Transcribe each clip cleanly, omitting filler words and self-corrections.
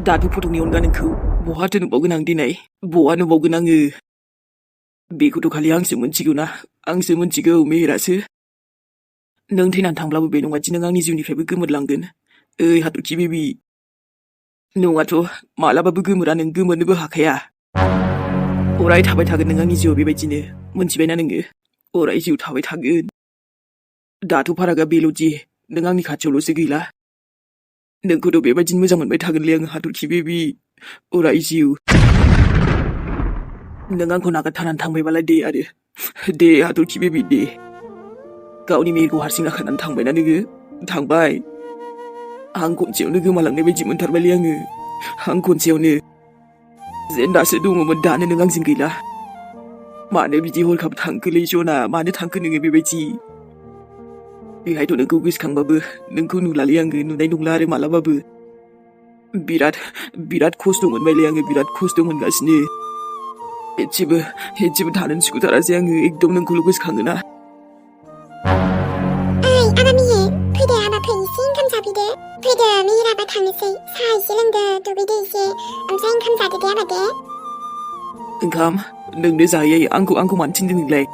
दाथ' फटकनि अनगा नोंखौ बहाथो नुबावगोन आं दिनै बहा नुबावगोन आङो बेखौथ' खालि आंसो मिथिगौना आंसो मिथिगौ मेहेरासो नों थैनानै थांब्लाबो बे नङादि नों आंनि जिउनिफ्रायबो गोमोरलांगोन ओइ हाथरखि बेबि नङाथ' मालाबाबो गोमोरा नों गोमोरनोबो हाखाया अराय थाबाय थागोन नों आंनि जिउआव बेबायदिनो मोनथिबायना नोङो अराय जिउ थाबाय थागोन दाथ' फारागा बेल'दि नों आंनि खाथियावल'सो गैला नोंखौथ' बेबायदिनो मोजां मोनबाय थागोनलै आङो हाथरखि बेबि अराय जिउ नों आंखौ नागारथारनानै थांबायबालाय दे हाथरखि बेबि दे गावनि मेहेरखौ हारसिं गाखोनानै थांबायना नोङो थांबाय हां खनसेयावनो गोमालांनाय बायदि मोनथारबायलै आङो हां खनसेयावनो जेन दासो दङमोन दानो नों आंजों गैला मानो बिदि हरखाब थांखोलै जना मानो थांखो नोङो बेबायदि बेहायथ' नोंखौ गोसोखांबाबो नोंखौ नुलालै आङो नुनाय नंला आरो मालाबाबो बिराद खस्थ' मोनबायलै आङो बिराद खस्थ' मोनगासिनो एसेबो थानो सुखुथारासै आङो एकदम नोंखौल' गोसोखाङोना फैदो आबा फै एसे ओंखाम जाफैदो फैदो मेहेर आबा थांनोसै साहा एसे लोंदो दुगैदो एसे ओमफ्राय ओंखाम जादो दे आबा दे ओंखाम नोंनो जाहैयै आंखौ मानो थिनदों नोंलाय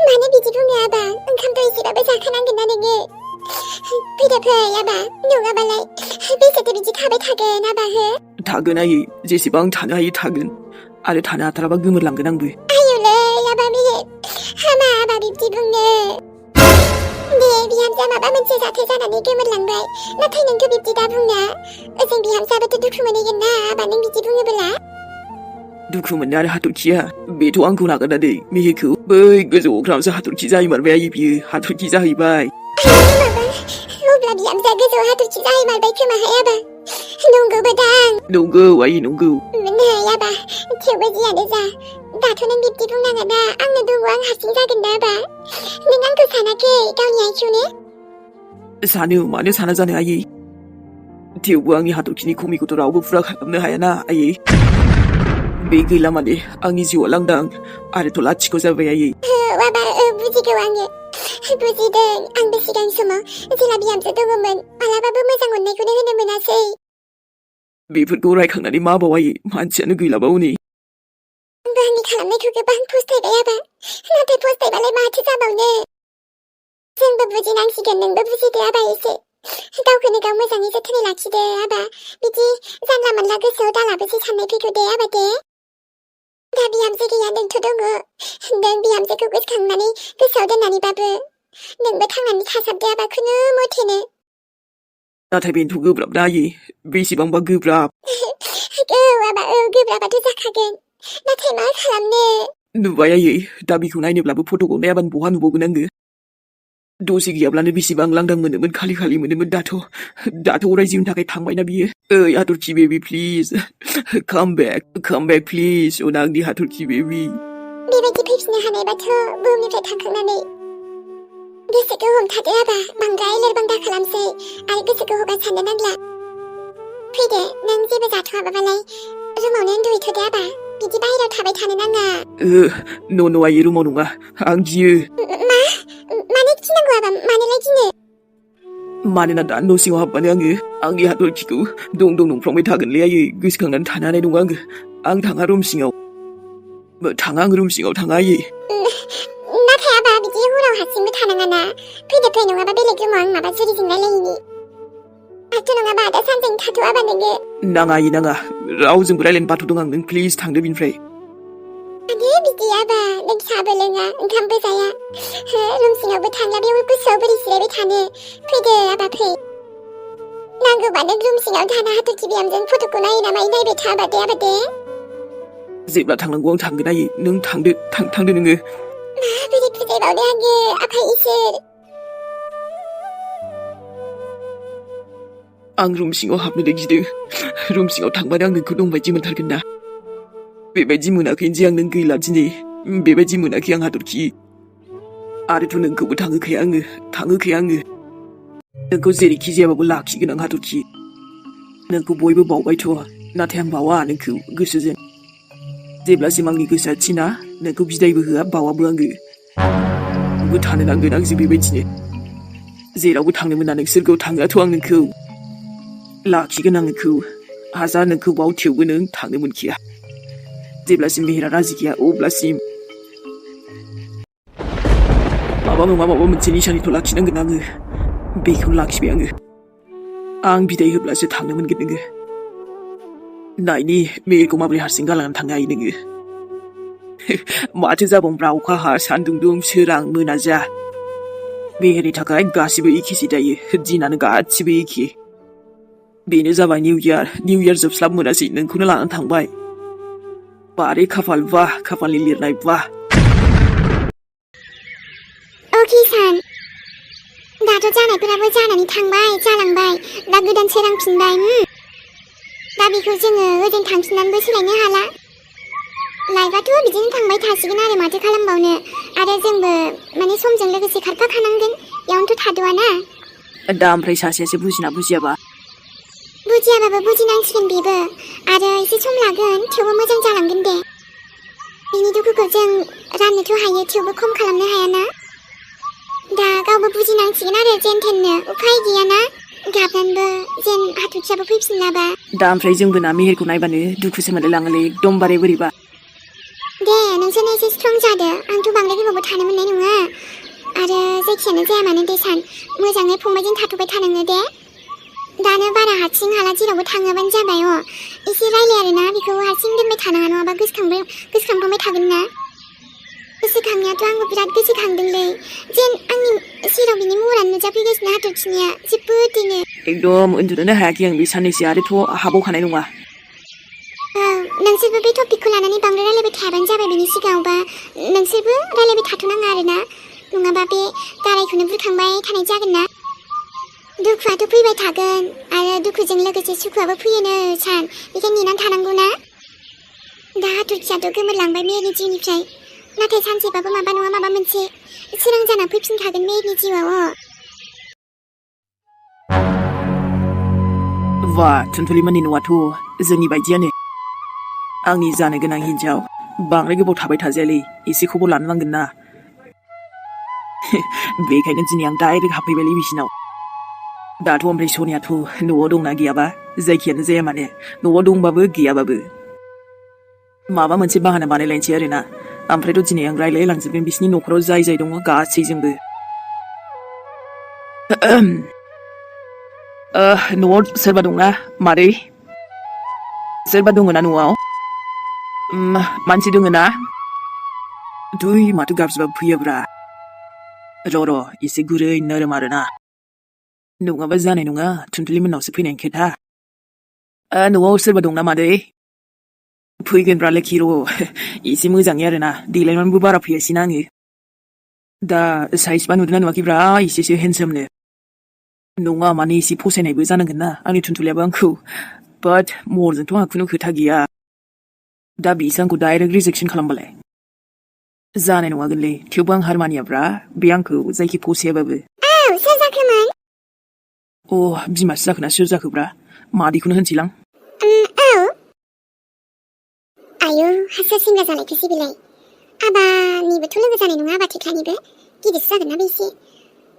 मानो बिदि बुङो आबा ओंखामथ' एसेबाबो जाखानांगोन ना नोङो फैदो फै आबा नङाबालाय बेसेथो बिदि थाबाय थागोन आबा हो थागोन आयै जेसेबां थानो हायो थागोन आरो थानो हाथाराबा गोमोरलांगोन आंबो आयौलै आबा मेहेर हामा आबा बिब्दि बुंनो दे बिहामजोआ माबा मोनसे जाथाय जानानै गोमोरलांबाय नाथाय नोंथ' बिब्दि दा बुंना ओजों बिहामजोआबोथ' दुखु मोनहैगोन ना आबा नों बिदि बुङोबोला दुखु मोनो आरो हाथरखिया बेथ' आंखौ नागारनानै मेहेरखौ बै गोजौ अख्राङावसो हाथरखि जाहैमारबाय आयै बियो हाथरखि जाहैबाय अब्ला बिहामजोआ गोजौ हाथरखि जाहैमारबाय खोमाहाय आबा नंगौबो दां नंगौ आयै नंगौ नै आबा थेवबो जियानो जा दाथ' नों बिब्दि बुंनाङा ना आंनो दङ आं हारसिं जागोन ना आबा नों आंखौ सानाखै गावनि आइखौनो सानो मानो साना जानो आयै थेवबो आंनि हाथरखिनि खमिखौथ' रावबो फुरा खालामनो हायाना आयै बे गैला माने आंनि जिउआ लांदां आरोथ' लाथिख' जाबाय आयै आबा बुजिगौ आङो बुजिदों आंबो सिगां समाव जेला बिहामजो दङमोन मालाबाबो मोजां मोननायखौनो होनो मोनासै बेफोरखौ रायखांनानै मा बाव आयै मानसियानो गैलाबाव नै आंबो आंनि खालामनायखौ गोबां फस्थायबाय आबा नाथाय फस्थायबालाय माथो जाबावनो जोंबो बुजिनांसिगोन नोंबो बुजिदो आबा एसे गावखौनो गाव मोजाङै जोथोनै लाखिदो आबा बिदि जानला मोनला गोसोआव दालाबोसै साननायफोरखौ दे आबा दे दा बिहामजो गैया नोंथ' दङ नों बिहामजोखौ गोसोखांनानै गोसोआव दोननानैबाबो नोंबो थांनानै थासाबदो आबा खुनु मथेनो नाथाय बेनोथ' गोब्राब ना आयै बेसेबांबा गोब्राब आबा गोब्राबाथ' जाखागोन नाथाय मा खालामनो नुबाय आयै दा बेखौ नायनोब्लाबो फट'खौ नायाबानो बहा नुबावगोन आङो दसे गैयाब्लानो बेसेबां लांदां मोनोमोन खालि मोनोमोन दाथ' अराय जिउनि थाखाय थांबायना बियो ओइ हाथरखि बेबि प्लिज काम बेक प्लिज अना आंनि हाथरखि बेबि बेबायदि फैफिननो हानायबाथ' बुहुमनिफ्राय थांखांनानै गोसोखौ हमथादो आबा बांद्राय लोरबां दा खालामसै आरो गोसोखौ हगारसारनो नांला फैदो नों जेबो जाथ'आबालाय रुमावनो उन्दुहैथ'दो आबा बिदि बाहेरायाव थाबाय थानो नाङा न' आयै रुमाव नङा आं गियो मानो गिनांगौ आबा मानोलाय गिनो मानोना दा न' सिङाव हाबबानो आङो आंनि हाथरखिखौ दं नंफ्रांबाय थागोनलै आयै गोसोखांनानै थानो हानाय नङा आं थाङा रुम सिङाव थाङा आयै नाथाय आबा बिदि हराव हारसिंबो थानाङाना फैदो फै नङाबा बेलेग रुमाव आं माबा जुरिजों रायलायहैनि आथ' नङाबा आदा सानजों थाथ'आबा नोङो नाङा आयै नाङा रावजोंबो रायलायनो बाथ'दों आं नों प्लिज थांदो बिनिफ्राय मानो बिदि आबा नों साहाबो लोङा ओंखामबो जाया रुम सिङावबो थांला बेयाव गोसोआव बोरै जिरायबाय थानो फैदो आबा फै नांगौबा नों रुम सिङाव थाना हाथरखि बिहामजों फट'खौ नायै नायबाय था आबा दे जेब्ला थांनांगौ आं थांगोन आयै नों थांदो नोङो माबोरै बुजायबावनो आङो आफा इसोर आं रुम सिङाव हाबनो गिदों रुम सिङाव थांबानो आं नोंखौ दंबायदि मोनथारगोन ना बेबायदि मोनाखै जे आं नों गैला दिनै बेबायदि मोनाखै आं हाथरखि आरोथ' नोंखौबो थाङोखै आङो नोंखौ जेरैखि जायाबाबो लाखिगोन आं हाथरखि नोंखौ बयबो बावबायथ' नाथाय आं बावा नोंखौ गोसोजों जेब्लासिम आंनि गोसोआ थिना नोंखौ बिदायबो होआ बावाबो आङो नोंबो थानो नांगोन आंजों बेबायदिनो जेरावबो थांनो मोना नोंसोरखौ थाङोआथ' आं नोंखौ लाखिगोन आं नोंखौ हाजार नोंखौ बाव थेवबो नों थांनो मोनखिया जेब्लासिम मेहेरा राजि गैया अब्लासिम माबा नङा माबा मोनसे निशानिथ' लाखिनांगोन आङो बेखौ लाखिबाय आं बिदाय होब्लासो थांनो मोनगोन नोङो नायनि मेहेरखौ माबोरै हारसिं गालांनानै थांनो हायो नोङो माथो जाबावब्रा अखा हा सान्दुं दुं सोरां मोना जा मेहेरनि थाखाय गासिबो एखेसो दायो दिनानो गासिबो एखे बेनो जाबाय निउ इयार जोबस्लाब मोनासै नोंखौनो लानानै थांबाय बारे खाफाल बा खाफालनि लिरनाय बा अके सान दाथ' जानायफोराबो जानानै थांबाय जालांबाय दा गोदान सोरांफिनबाय दा बेखौ जोङो ओजों थांफिननानैबो सोलायनो हाला लाइफआथ' बिदिनो थांबाय थासिगोन आरो माथो खालामबावनो आरो जोंबो माने समजों लोगोसे खारफाखानांगोन बेयावनोथ' थाद'आना दा ओमफ्राय सासेयासो बुजिना बुजियाबा बुजियाबाबो बुजिनांसिगोन बेबो आरो एसे सम लागोन थेवबो मोजां जालांगोन दे बिनि दुखुखौ जों राननोथ' हायो थेवबो खम खालामनो हायाना दा गावबो बुजिनांसिगोन आरो जेन थेननो उफाय गैयाना गाबनानैबो जेन हाथरखियाबो फैफिनलाबा दा ओमफ्राय जोंबो ना मेहेरखौ नायबानो दुखुसो मोनलायलाङोलै एकदमबारे बोरैबा दे नोंसोरनो एसे स्ट्रं जादो आंथ' बांद्राय गोबावबो थानो मोननाय नङा आरो जायखियानो जाया मानो दे सान मोजाङै फंबायजों थाथ'बाय थानाङो दे दानो बारा हारसिं हाला जेरावबो थाङोबानो जाबाय एसे रायलाय आरोना बेखौ हारसिं दोनबाय थानाङा नङाबा गोसोखांबाय थागोन ना गोसोखांनायाथ' आंबो बिराद गोसोखांदोंलै जेन आंनि सेराव बिनि महरानो नुजाफैगासिनो हाथरखिनिया जोबोदैनो एकदम उन्दुनोनो हायाखै आं बे साननैसो आरोथ' हाबावखानाय नङा नोंसोरबो बे टपिकखौ लानानै बांद्राय रायलायबाय थायाबानो जाबाय बिनि सिगाङावबा नोंसोरबो रायलायबाय थाथ'नाङा आरोना नङाबा बे गारायखौनो बुरखांबाय थानाय जागोन ना दुखुआथ' फैबाय थागोन आरो दुखुजों लोगोसे सुखुआबो फैयोनो सान बेखायनो नेनानै थानांगौ ना दा हाथरखियाथ' गोमोरलांबाय मेहेरनि जिउनिफ्राय नाथाय सानसेबाबो माबा नङा माबा मोनसे सोरां जाना फैफिनखागोन मेहेरनि जिउआव वा थुनथुलिमोननि न'आथ' जोंनि बायदियानो आंनि जानो गोनां हिन्जाव बांद्राय गोबाव थाबाय थाजायालै एसे खबर लानो नांगोन ना बेखायनो दिनै आं डाइरेक्ट हाबफैबायलै बिसिनाव दाथ' ओमफ्राय सनियाथ' न'आव दंना गैयाबा जायखियानो जाया माने न'आव दंबाबो गैयाबाबो माबा मोनसे बाहाना बानायलायनोसै आरोना ओमफ्रायथ' दिनै आं रायलायलांजोबगोन बिसिनि न'खराव जाय जाय दङ गासैजोंबो न'आव सोरबा दंना मादै सोरबा दङ ना न'आव मानसि दङ ना दुइ माथो गाबज्रिबाबो फैयोब्रा र' एसे गुरै नोरोम आरोना नङाबा जानाय नङा थुनथुलिमोननावसो फैनायनि खोथा न'आव सोरबा दंना मादै फैगोनब्रा लोखि र' एसे मोजाङै आरोना देलायनानैबो बारा फैयासैना आङो दा साइजबा नुदोंना नुवाखैब्रा एसेसो हेन्डसामनो नङा माने एसे फसायनायबो जानांगोन ना आंनि थुनथुलियाबो आंखौ बाट महरजोंथ' आंहा खुनु खोथा गैया दा बिसो आंखौ डाइरेक्ट रिजेक्सन खालामबालाय जानाय नङागोनलै थेवबो आं हारमानियाब्रा बे आंखौ जायखि फसायाबाबो सोर जाखोमोन बिमासो जाखोना सोर जाखोब्रा मादैखौनो होनसैलां आयौ हारसा सिंगा जानायखौसो बेलाय आबानिबोथ' लोगो जानाय नङा आबा थेख्लानिबो गिदिरसो जागोन ना बे एसे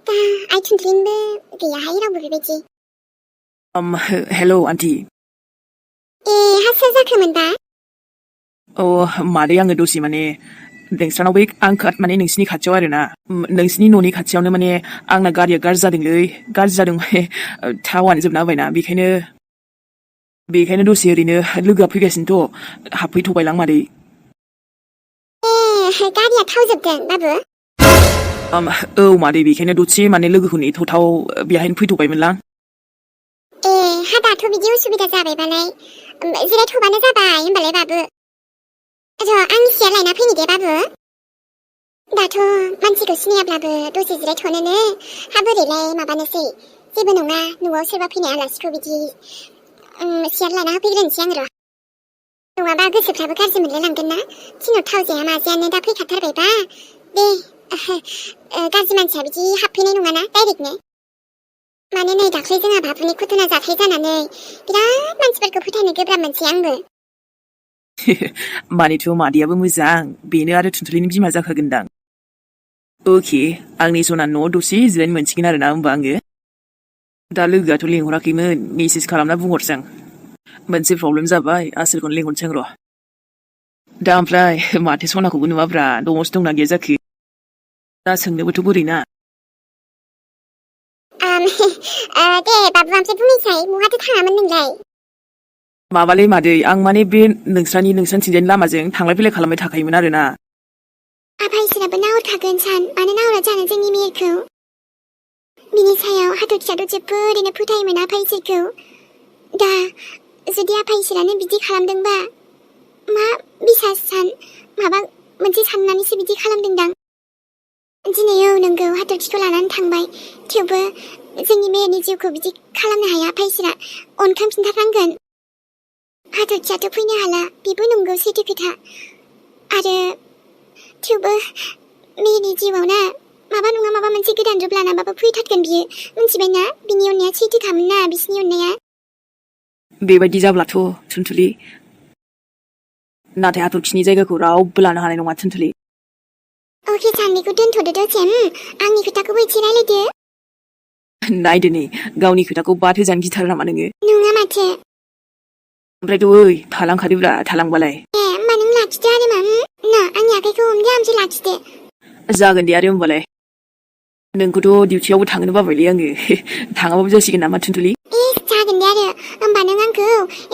दा आइ थुनथुलिनिबो गैयाहाय रावबो बेबायदि हेलौ आन्टी सोर जाखोमोन दा मादै आङो दसे माने नोंस्रानाव बै आं माने नोंसिनि खाथियाव आरोना नोंसिनि न'नि खाथियावनो माने आंना गारिया गाज्रि जादों माने थावानो जोबना होबायना बेखायनो दसे ओरैनो लोगोआ फैगासिनोथ' हाबफैथ'बायलां मादै गारिया थाव जोबदों बाबु मादै बेखायनो दसे माने लोगोखौ नेथ'थाव बेहायनो फैथ'बायमोनलां हा दाथ' बिदि उसुबिदा जाबायबालाय जिरायथ'बानो जाबाय होमबालाय बाबु आं सियार लायना फैनि दे बाबु दाथ' मानसिखौ सिनायाब्लाबो दसे जिरायथ'नोनो हा बोरैलाय माबानोसै जेबो नङा न'आव सोरबा फैनाय आलासिखौ बिदि सियार लाना होफैग्रोनोसै आं र' नङाबा गोसोफ्राबो गाज्रि मोनलायलांगोन ना थिनाव थाव जाया माजायानो दा फैखाथारबायबा दे गाज्रि मानसिया बिदि हाबफैनाय नङाना डाइरेक्टनो माने नै दाख्लै जोंहा बाबुनि खुथुना जाथाय जानानै बिराद मानसिफोरखौ फोथायनो गोब्राब मोनसै आंबो मानेथ' मादैयाबो मोजां बेनो आरो थुनथुलिनि बिमा जाखागोनदां अके आंनि सना न'आव दसे जिरायनो मोनसिगोन आरोना होमबा आङो दा लोगोआथ' लिंहराखैमोन मेसेज खालामना बुंहरसां मोनसे प्रब्लेम जाबाय आसोलखौनो लेंहरनोसै आं र'। दा ओमफ्राय माथो सनाखौबो नुवाब्रा दङसो दंना गैया जाखो? दा सोंनोबोथ' बोरैना। दे बाबु ओमफ्राय बुंनायसाय बहाथो थाङामोन नोंलाय? माबालै मादै आं माने बे नोंस्रानिथिंजायनि लामाजों थांलाय फैलाय खालामबाय थाखायोमोन आरोना। आफा इसोराबो नाहरखागोन सान मानो नाहरा जानो जोंनि मेहेरखौ। बिनि सायाव हाथरखियाथ' जोबोरैनो फोथायोमोन आफा इसोरखौ। दा जुदि आफा इसोरानो बिदि खालामदोंबा मा बिसास सान माबा मोनसे साननानैसो बिदि खालामदोंदां। दिनै औ नंगौ हाथरखिखौ लानानै थांबाय थेवबो जोंनि मेहेरनि जिउखौ बिदि खालामनो हाया आफा इसोरा अनखांफिनथारनांगोन। हाथरखियाथ' फैनो हाला बेबो नंगौ सैथो खोथा आरो थेवबो मेहेरनि जिउआव ना माबा नङा माबा मोनसे गोदान रुप लानाबाबो फैथारगोन बियो मिथिबायना बिनि अननाया सैथोखामोन ना बिसिनि अननाया। बेबायदि जाब्लाथ' थुनथुलि नाथाय हाथरखिनि जायगाखौ रावबो लानो हानाय नङा थुनथुलि। अके सानैखौ दोनथ'दो दसे आंनि खोथाखौबो एसे रायलायदो। नायदो नै गावनि खोथाखौ बाद होजानो गिथारो नामा नोङो? नङा माथो। ओमफ्रायथ' ओइ थालांखादोब्रा थालांबालाय। होमबा नों लाखिदो आरो मा ना आंनि आखाइखौ हमदो ओमफ्राय लाखिदो। जागोन दे आरो होमबालाय। नोंखौथ' डिउटियावबो थांनो बाबायलै आङो थाङाबाबो जासिगोन नामा थुनथुलि? जागोन दे आरो होमबा नों आंखौ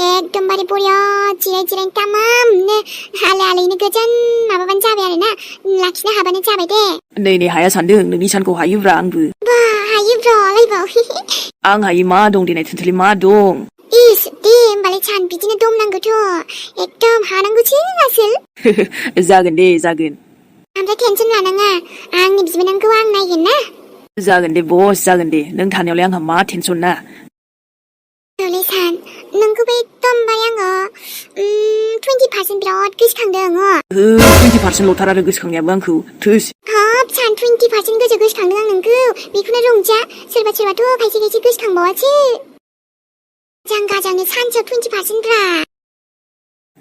एकदमबारे बरिया जिरायनो तामामनो आलो आलोयैनो गोजोन माबाबानो जाबाय आरो ना लाखिनो हाबानो जाबाय दे। नै हाया सानदों नोंनि सानखौ हायोब्रा आंबो। बा हायोब्रा लायबाव। आं हायो मा दं देनाय थुनथुलि मा दं? इस दे होमबालाय सान बिदिनो दम नांगौथ' एकदम हानांगौसो आसोल। जागोन दे जागोन। ओमफ्राय टेनसन लानाङा आंनि बिबोनांखौ आं नायगोन ना। जागोन दे बस जागोन दे नों थानायावलाय आंहा मा टेनसन ना। औलै सान नोंखौबो एकदमबारे आङो 20% बिराद गोसोखांदों। 20% ल'थार आरो गोसोखांनायाबो आंखौ थोस। हाब सान 20% गोसो गोसोखांदों आं नोंखौ बेखौनो रंजा सोरबा सोरबाथ' खायसे खायसे गोसोखांबावासो। जांगाजानो सानसेयाव 20% ब्रा।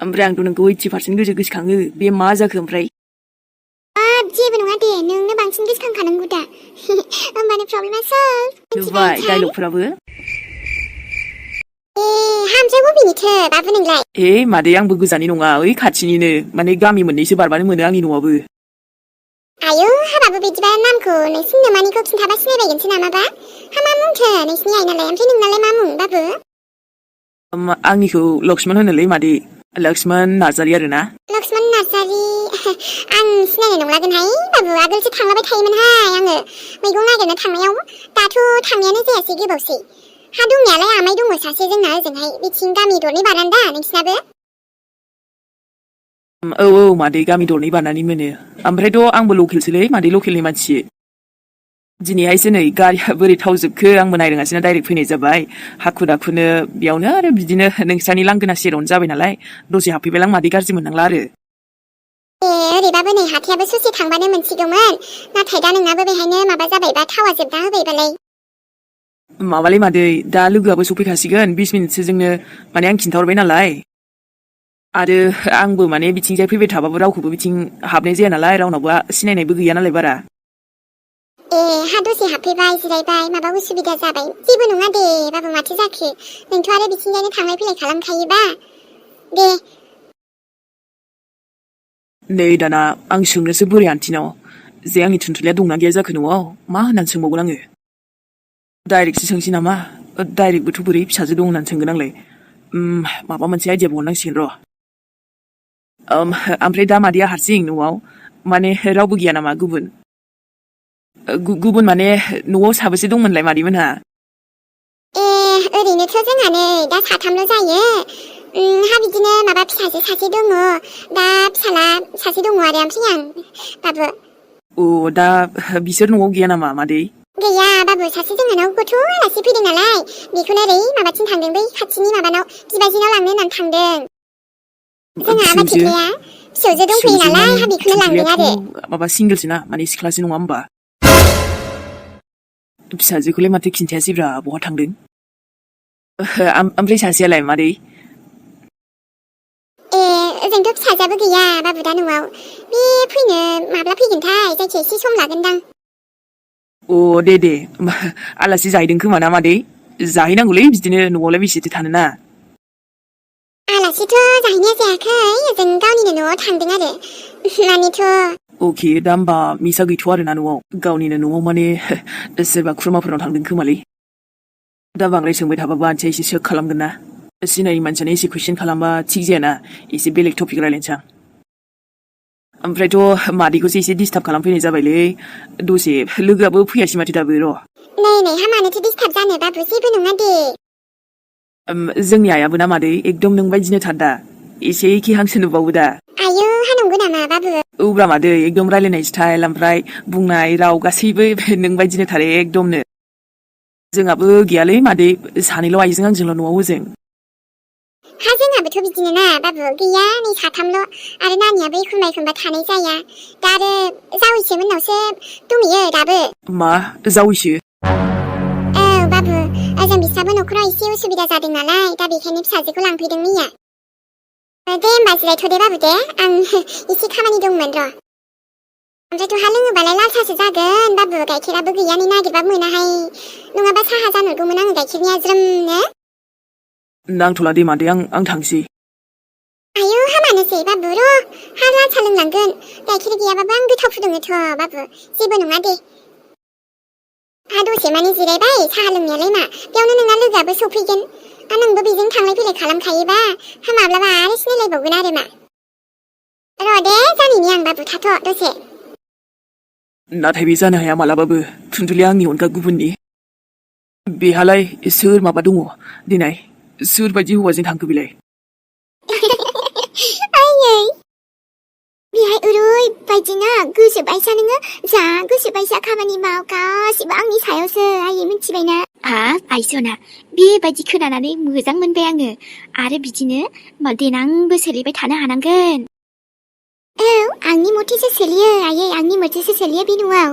ओमफ्राय आंथ' नोंखौ 80% गोसोखाङो बे मा जाखो ओमफ्राय? जेबो नङा दे नोंनो बांसिन गोसोखांखानांगौ दा होमबानो प्रब्लेमा सल्भ। नुबाय डायलगफोराबो। हामजों बबेनिथो बाबु नोंलाय? मादै आंबो गोजाननि नङा ओइ खाथिनिनो माने गामि मोननैसो बारबानो मोनो आंनि न'आबो। आयौ हाबाबो बिदिबा नामखौ नोंसिनि नोमानिखौ खिन्थाबा सिनायबायगोनसो नामाबा? मा मुंथो नोंसिनि आइनालाय ओमफ्राय नोंनालाय मा मुं बाबु? आंनिखौ लक्ष्मण होनोलै मादै लक्ष्मण नार्जारि आरो ना। लक्ष्मण नार्जारि आं सिनायनाय नंलागोनहाय बाबु आगोलसो थांलाबाय थायोमोनहाय आङो मैगं नागिरनो थांनायाव दाथ' थांनायानो जायासै गोबावसै। हा दंनायालाय आमाय दङ सासे जोंना ओजोंहाय बिथिं गामि दरनै बारान्दा नोंसिनाबो? औ मादै गामि दरनै बारनानै मोनो ओमफ्रायथ' आंबो लकेलसोलै मादै लकेलनि मानसि। दिनैहायसो नै गारिया बोरै थाव जोबखो आंबो नायरोङासैना डाइरेक्ट फैनाय जाबाय हाखु दाखुनो बेयावनो आरो बिदिनो नोंस्रानि लांगोना सेरावनो जाबाय नालाय दसे हाबफैबाय आं मादै गाज्रि मोननांला आरो। ओरैबाबो नै हाथायाबो ससे थांबानो मोनसिगौमोन नाथाय दा नोंनाबो बेहायनो माबा जाबायबा थावा जोबना होबायबालाय। माबालै मादै दा लोगोआबो सफैखासिगोन 20 मिनिटसोजोंनो माने आं खिन्थाहरबाय नालाय आरो आंबो माने बिथिंजाय फैबाय थाबाबो रावखौबो बिथिं हाबनाय जाया नालाय रावनावबो सिनायनायबो गैया नालाय बारा। हा दसे हाबफैबाय जिरायबाय माबा उसुबिदा जाबाय जेबो नङा दे बाबु माथो जाखो नोंथ' आरो बिथिंजायनो थांलाय फैलाय खालामखायोबा दे। नै दाना आं सोंनोसो बोरै आन्टिनाव जे आंनि थुनथुलिया दंना गैया जाखो न'आव मा होननानै सोंबावगोन आङो? डाइरेक्टसो सोंसै नामा डाइरेक्टबोथ' बोरै फिसाजो दं होननानै सोंगोन आंलाय माबा मोनसे आइडिया बहननांसिगोन र'। ओमफ्राय दा मादैया हारसिं न'आव माने रावबो गैया नामा गुबुन? गुबुन माने न'आव साबेसे दंमोनलाय मादैमोनहा? ओरैनोथ' जोंहा नै दा साथामल' जायो। हा बिदिनो माबा फिसाजो सासे दङ दा फिसाला सासे दङ आरो ओमफ्राय आं बाबु। दा बिसोर न'आव गैया नामा मादै? गैया बाबु सासे जोंहानाव गथ' आलासि फैदों नालाय बेखौनो ओरै माबाथिं थांदों बै खाथिनि माबानाव बिबाजैनाव लांनो होननानै थांदों। जोंहा आबा थेख्लिया फिसौजो दंफैयो नालाय हा बेखौनो लांदों आरो। माबा सिंगोलसो ना माने सिख्लासो नङा होमबा? फिसाजोखौलाय माथो खिन्थायासैब्रा बहा थांदों? ओमफ्राय सासेयालाय मादै? ओजोंथ' फिसाजोआबो गैया बाबु दा न'आव बे फैनो माब्ला फैगोनथाय जायखिया एसे सम लागोनदां। दे आलासि जाहैदों खोमा ना मादै जाहैनांगौलै बिदिनो न'आवलाय बेसेथो थानो ना। आलासिथ' जाहैनाया जायाखै जों गावनिनो न'आव थांदों आरो मानिथ' अके दा होमबा मिसा गैथ'आ आरोना न'आव गावनिनो न'आव माने सोरबा खुरमाफोरनाव थांदों खोमालै दा बांद्राय सोंबाय थाबाबो आनथिया एसे सोक खालामगोन ना सिनायै मानसियानो एसे कुइसन खालामबा थिग जायाना एसे बेलेग टपिक रायलायनोसै आं ओमफ्रायथ' मादैखौसो एसे डिस्टार्ब खालामफैनाय जाबायलै दसे लोगोआबो फैयासै माथो दाबो र' नै हा मानोथो डिस्टार्ब जानो बाबु जेबो नङा दे जोंनि आइयाबो ना मादै एकदम नों बायदिनो थार दा एसे एखे हांसो नुबावो दा आयौ हा नंगौ नामा बाबु औब्रा मादै एकदम रायलायनाय स्टाइल ओमफ्राय बुंनाय राव गासैबो नों बायदिनो थार एकदमनो जोंहाबो गैयालै मादै सानैल' आइजों आंजोंल' न'आव ओजों हा जोंहाबोथ' बिदिनो ना बाबु गैया नै साथामल' आरो नानियाबो एखनबा थानाय जाया दा आरो जावैसो मोननावसो दंहैयो दाबो मा जावैसो औ बाबु ओजों बिस्राबो न'खराव एसे उसुबिदा जादों नालाय दा बेखायनो फिसाजोखौ लांफैदों मैया दे होमबा जिरायथ'दे बाबु दे आं एसे खामानि दंमोन र' ओमफ्रायथ' हा लोङोबालाय लाल साहासो जागोन बाबु गाइखेराबो गैया नै नागिरबाबो मोनाहाय नङाबा साहा जानहरगौमोन आङो गाइखेरनिया ज्रोमनो नांथ'ला दे मादै आं थांसै आयौ हा मानोसै बाबु र' हा लाल साहा लोंलांगोन गाइखेर गैयाबाबो आं गोथाव फुदुङोथ' बाबु जेबो नङा दे हा दसे माने जिरायबाय साहा लोंनायालाय मा बेयावनो नोंना लोगोआबो सफैगोन नोंबो बेजों थांलाय फैलाय खालामखायोबा हा माब्लाबा आरो सिनायलायबावगोन आरो मा र' दे जानायनि आं बाबु थाथ' दसे नाथाय बे जानो हाया मालाबाबो थुनथुलिया आंनि अनगा गुबुननि बेहालाय सोर माबा दङ दिनै सोर बायदि हौवाजों थांखो बेलाय आयै बेहाय ओरैबायदिना गोसोबायसा नोङो जा गोसोबायसा खामानि माव गासिबो आंनि सायावसो आयै मिथिबायना हाब आइसना बेबायदि खोनानानै मोजां मोनबाय आङो आरो बिदिनो देनांबो सोलिबाय थानो हानांगोन औ आंनि मथेसो सोलियो आयै आंनि मथेसो सोलियो बे न'आव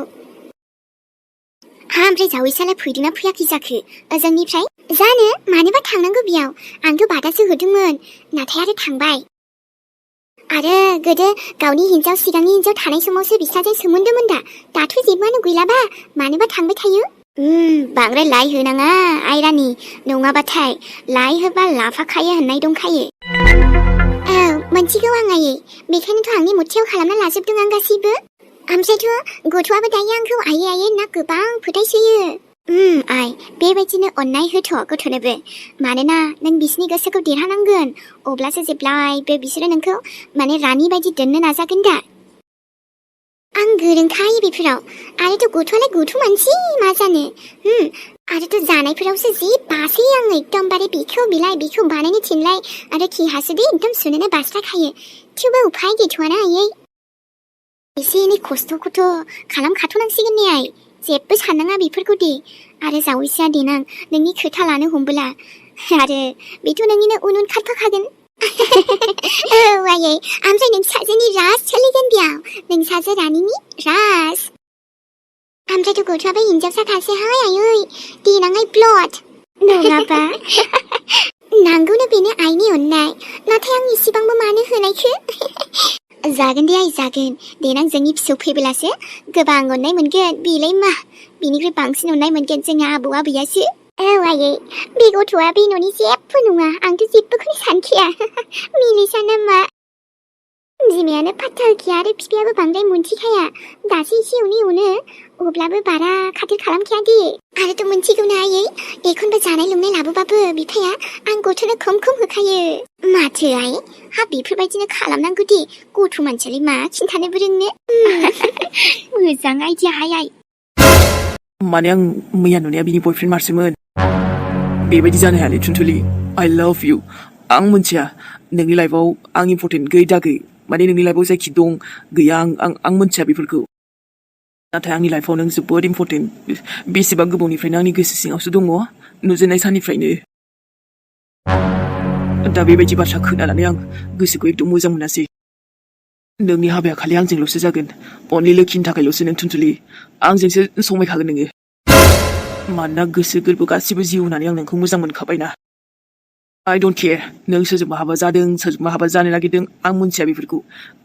हा ओमफ्राय जावैसालाय फैदोंना फैयाखै जाखो ओजोंनिफ्राय जानो मानोबा थांनांगौ बेयाव आंथ' बादासो होदोंमोन नाथाय आरो थांबाय आरो गोदो गावनि हिन्जाव सिगांनि हिन्जाव थानाय समावसो बिस्राजों सोमोन्दोमोन दा दाथ' जेबोआनो गैलाबा मानोबा थांबाय थायो बांद्राय लाइ होनाङा आयरानि नङाबाथाय लाइ होबा लाफाखायो होननाय दंखायो औ मोनथिगौ आं आयै बेखायनोथ' आंनि मथेयाव खालामना लाजोबदों आं गासैबो ओमफ्रायथ' गथ'आबो दायो आंखौ आयै आयै ना गोबां फोथायसोयो आइ बेबायदिनो अननाय होथ' गथ'नोबो मानोना नों बिसोरनि गोसोखौ देरहानांगोन अब्लासो जेब्लायबो बिसोरो नोंखौ माने रानि बायदि दोननो नाजागोन दा आं गोरोंखायो बेफोराव आरोथ' गथ'आलाय गथ' मानसि मा जानो आरोथ' जानायफोरावसो जि बासै आङो एकदमबारे बेखौ बिलाय बेखौ बानायनो थिनलाय आरो खि हासुदै एकदम सुनोनो बास्राखायो थेवबो उफाय गैथ'वाना आयै एसे एनै खस्थ'खौथ' खालामखाथ'नांसिगोन ने आइ जेबो साननाङा बेफोरखौ दे आरो जावैसोआ देनां नोंनि खोथा लानो हमबोला आरो बेथ' नोंनिनो उन खारफाखागोन औ आयै ओमफ्राय नों साजोनि राज सोलिगोन बेयाव नों साजो रानिनि राज ओमफ्रायथ' गथ'आबो हिन्जावसाखासोहाय आयै देनाङै ब्लड नङाबा नांगौनो बेनो आइनि अननाय नाथाय आं इसेबांबो मानो होनायखो जागोन दे आइ जागोन देनां जोंनि फिसौ फैबोलासो गोबां अननाय मोनगोन बेलाय मा बिनिख्रुइ बांसिन अननाय मोनगोन जोंहा आबौ आबैयासो औ आयै बे गथ'आ बे न'नि जेबो नङा आंथ' जेबोखौनो सानखाया मिलिसा नामा बिमायानो फात्ता होखाया आरो बिफायाबो बांद्राय मोनथिखाया दासो एसे एनै अनो अब्लाबो बारा खाथिर खालामखाया दे आरोथ' मोनथिगौना आयै एखनबा जानाय लोंनाय लाबोबाबो बिफाया आं गथ'नो खम होखायो माथो आइ हा बेफोरबायदिनो खालामनांगौ दे गथ' मानसियालाय मा खिन्थानोबो रोंनो मोजां आइडिया हाय आइ माने आं मैया नुनाया बिनि बयफ्रेन्ड मारसोमोन बेबायदि जानो हायालै थुनथुलि आइ लाभ इउ आं मोनथिया नोंनि लाइफआव आं इम्परटेन्ट गै दा गै माने नोंनि लाइफआव जायखि दं गैया आं मोनथिया बेफोरखौ नाथाय आंनि लाइफआव नों जोबोद इम्परटेन्ट बेसेबा गोबावनिफ्रायनो आंनि गोसो सिङावसो दङ नुजेननाय साननिफ्रायनो दा बेबायदि बाथ्रा खोनानानै आं गोसोखौ एकदम मोजां मोनासै नोंनि हाबाया खालि आंजोंल'सो जागोन अनलि लोखिनि थाखायल'सो नों थुनथुलि आंजोंसो समायखागोन नोङो मानोना गोसो गोरबो गासिबो जिउ होनानै आं नोंखौ मोजां मोनखाबायना आइ डन्ट केयार नों सोरजोंबा हाबा जादों सोरजोंबा हाबा जानो नागिरदों आं मोनथिया बेफोरखौ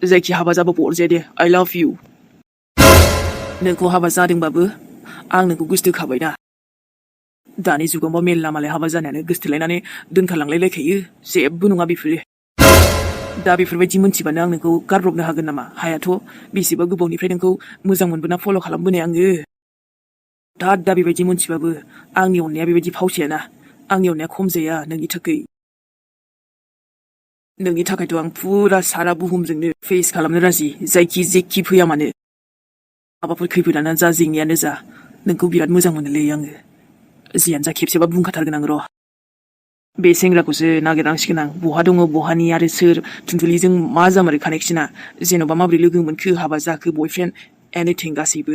जायखि हाबा जाबाबो अरजाया दे आइ लाभ इउ नोंखौ हाबा जादोंबाबो आं नोंखौ गोसोथोखाबायना दानि जुगावबा मेल्ला मालाय हाबा जानायानो गोसथोलायनानै दोनखारलांलायलायखायो जेबो नङा बेफोरो दा बेफोरबायदि मोनथिबानो आं नोंखौ गारब्रबनो हागोन नामा? हायाथ' बेसेबा गोबावनिफ्राय नोंखौ मोजां मोनबोना फल' खालामबोनाय आङो। दा बेबायदि मोनथिबाबो आंनि अननाया बेबायदि फावसायाना। आंनि अननाया खम जाया नोंनि थाखै। नोंनि थाखायथ' आं फुरा सारा बुहुमजोंनो फेस खालामनो राजि, जेखि फैया मानो। माबाफोर खैफोदानो जा जेंनायानो जा, नोंखौ बिराद मोजां मोनोलै आङो। जियानो जा खेबसेबा बुंखाथारगोन आं र'। बे सेंग्राखौसो नागिरनांसिगोन आं। बहा दङ बहानि आरो सोर थुनथुलिजों मा जामारो कानेक्सना, जेन'बा माबोरै लोगो मोनखो, हाबा जाखो, बयफ्रेन्ड, एनिथिं गासैबो।